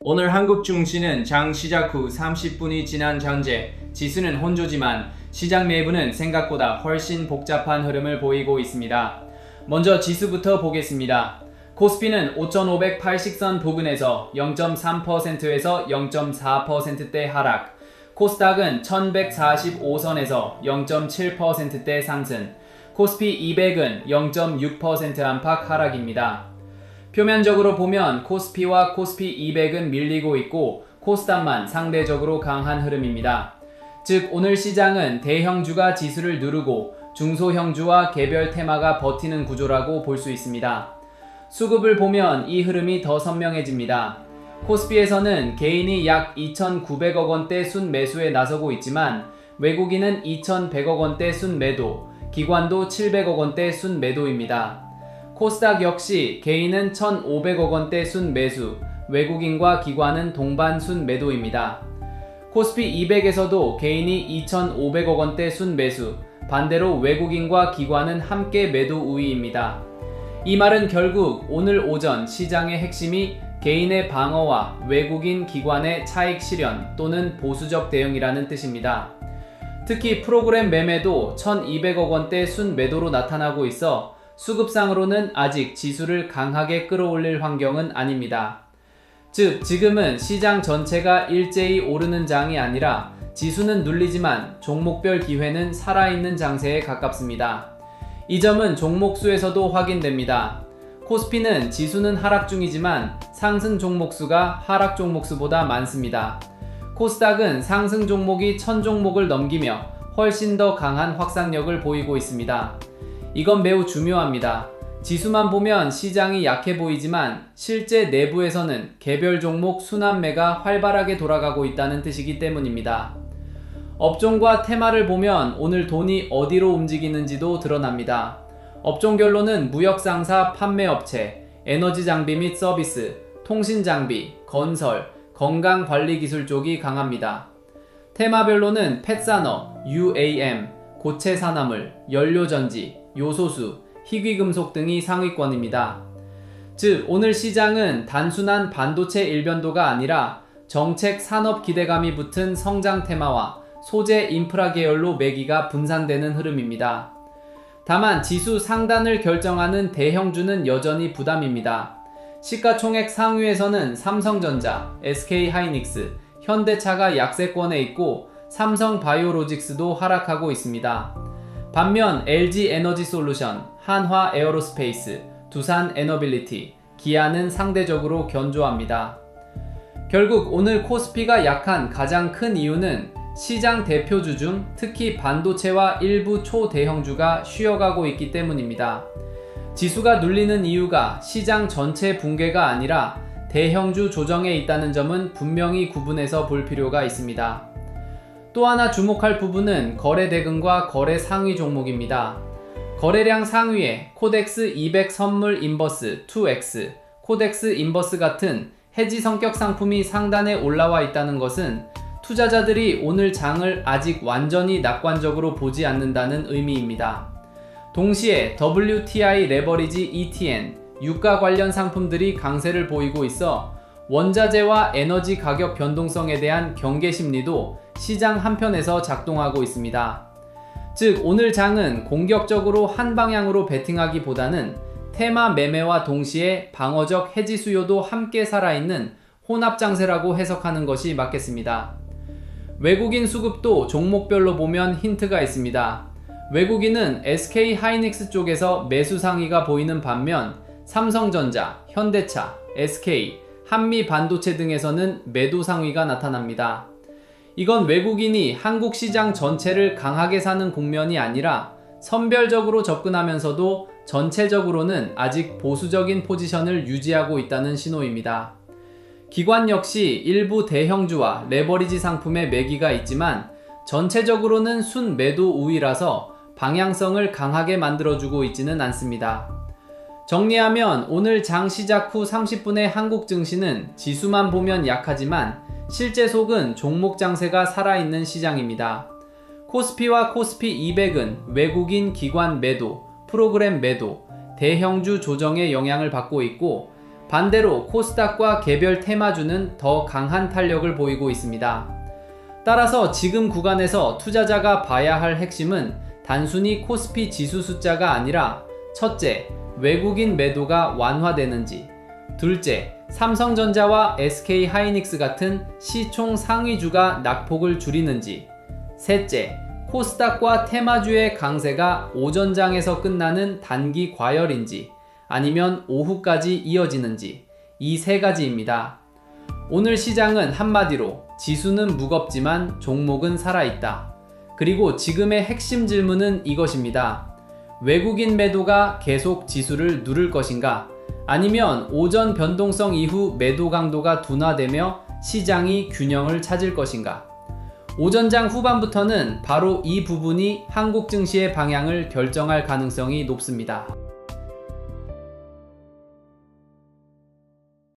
오늘 한국 증시는 장 시작 후 30분이 지난 현재 지수는 혼조지만 시장 내부는 생각보다 훨씬 복잡한 흐름을 보이고 있습니다. 먼저 지수부터 보겠습니다. 코스피는 5,580선 부근에서 0.3%에서 0.4%대 하락, 코스닥은 1,145선에서 0.7%대 상승, 코스피 200은 0.6% 안팎 하락입니다. 표면적으로 보면 코스피와 코스피 200은 밀리고 있고 코스닥만 상대적으로 강한 흐름입니다. 즉 오늘 시장은 대형주가 지수를 누르고 중소형주와 개별 테마가 버티는 구조라고 볼 수 있습니다. 수급을 보면 이 흐름이 더 선명해집니다. 코스피에서는 개인이 약 2,900억 원대 순매수에 나서고 있지만 외국인은 2,100억 원대 순매도, 기관도 700억 원대 순매도입니다. 코스닥 역시 개인은 1,500억 원대 순매수, 외국인과 기관은 동반 순매도입니다. 코스피 200에서도 개인이 2,500억 원대 순매수, 반대로 외국인과 기관은 함께 매도 우위입니다. 이 말은 결국 오늘 오전 시장의 핵심이 개인의 방어와 외국인 기관의 차익 실현 또는 보수적 대응이라는 뜻입니다. 특히 프로그램 매매도 1,200억 원대 순매도로 나타나고 있어 수급상으로는 아직 지수를 강하게 끌어올릴 환경은 아닙니다. 즉 지금은 시장 전체가 일제히 오르는 장이 아니라 지수는 눌리지만 종목별 기회는 살아있는 장세에 가깝습니다. 이 점은 종목수에서도 확인됩니다. 코스피는 지수는 하락 중이지만 상승 종목수가 하락 종목수보다 많습니다. 코스닥은 상승 종목이 1,000종목을 넘기며 훨씬 더 강한 확산력을 보이고 있습니다. 이건 매우 중요합니다. 지수만 보면 시장이 약해 보이지만 실제 내부에서는 개별 종목 순환매가 활발하게 돌아가고 있다는 뜻이기 때문입니다. 업종과 테마를 보면 오늘 돈이 어디로 움직이는지도 드러납니다. 업종별로는 무역상사, 판매업체, 에너지장비 및 서비스, 통신장비, 건설, 건강관리기술 쪽이 강합니다. 테마별로는 펫산업, UAM, 고체산화물, 연료전지, 요소수, 희귀금속 등이 상위권입니다. 즉 오늘 시장은 단순한 반도체 일변도가 아니라 정책 산업 기대감이 붙은 성장 테마와 소재 인프라 계열로 매기가 분산되는 흐름입니다. 다만 지수 상단을 결정하는 대형주는 여전히 부담입니다. 시가총액 상위에서는 삼성전자, SK하이닉스, 현대차가 약세권에 있고 삼성바이오로직스도 하락하고 있습니다. 반면 LG에너지솔루션, 한화에어로스페이스, 두산에너빌리티, 기아는 상대적으로 견조합니다. 결국 오늘 코스피가 약한 가장 큰 이유는 시장 대표주 중 특히 반도체와 일부 초대형주가 쉬어가고 있기 때문입니다. 지수가 눌리는 이유가 시장 전체 붕괴가 아니라 대형주 조정에 있다는 점은 분명히 구분해서 볼 필요가 있습니다. 또 하나 주목할 부분은 거래 대금과 거래 상위 종목입니다. 거래량 상위에 코덱스 200 선물 인버스 2X, 코덱스 인버스 같은 해지 성격 상품이 상단에 올라와 있다는 것은 투자자들이 오늘 장을 아직 완전히 낙관적으로 보지 않는다는 의미입니다. 동시에 WTI 레버리지 ETN, 유가 관련 상품들이 강세를 보이고 있어 원자재와 에너지 가격 변동성에 대한 경계 심리도 시장 한편에서 작동하고 있습니다. 즉 오늘 장은 공격적으로 한 방향으로 베팅하기보다는 테마 매매와 동시에 방어적 해지 수요도 함께 살아있는 혼합 장세라고 해석하는 것이 맞겠습니다. 외국인 수급도 종목별로 보면 힌트가 있습니다. 외국인은 SK하이닉스 쪽에서 매수 상위가 보이는 반면 삼성전자, 현대차, SK, 한미반도체 등에서는 매도 상위가 나타납니다. 이건 외국인이 한국 시장 전체를 강하게 사는 국면이 아니라 선별적으로 접근하면서도 전체적으로는 아직 보수적인 포지션을 유지하고 있다는 신호입니다. 기관 역시 일부 대형주와 레버리지 상품의 매기가 있지만 전체적으로는 순매도 우위라서 방향성을 강하게 만들어주고 있지는 않습니다. 정리하면 오늘 장 시작 후 30분의 한국 증시는 지수만 보면 약하지만 실제 속은 종목 장세가 살아있는 시장입니다. 코스피와 코스피 200은 외국인 기관 매도, 프로그램 매도, 대형주 조정의 영향을 받고 있고 반대로 코스닥과 개별 테마주는 더 강한 탄력을 보이고 있습니다. 따라서 지금 구간에서 투자자가 봐야 할 핵심은 단순히 코스피 지수 숫자가 아니라 첫째, 외국인 매도가 완화되는지, 둘째, 삼성전자와 SK하이닉스 같은 시총 상위주가 낙폭을 줄이는지, 셋째, 코스닥과 테마주의 강세가 오전장에서 끝나는 단기 과열인지 아니면 오후까지 이어지는지, 이 세 가지입니다. 오늘 시장은 한마디로 지수는 무겁지만 종목은 살아있다. 그리고 지금의 핵심 질문은 이것입니다. 외국인 매도가 계속 지수를 누를 것인가? 아니면 오전 변동성 이후 매도 강도가 둔화되며 시장이 균형을 찾을 것인가? 오전장 후반부터는 바로 이 부분이 한국 증시의 방향을 결정할 가능성이 높습니다.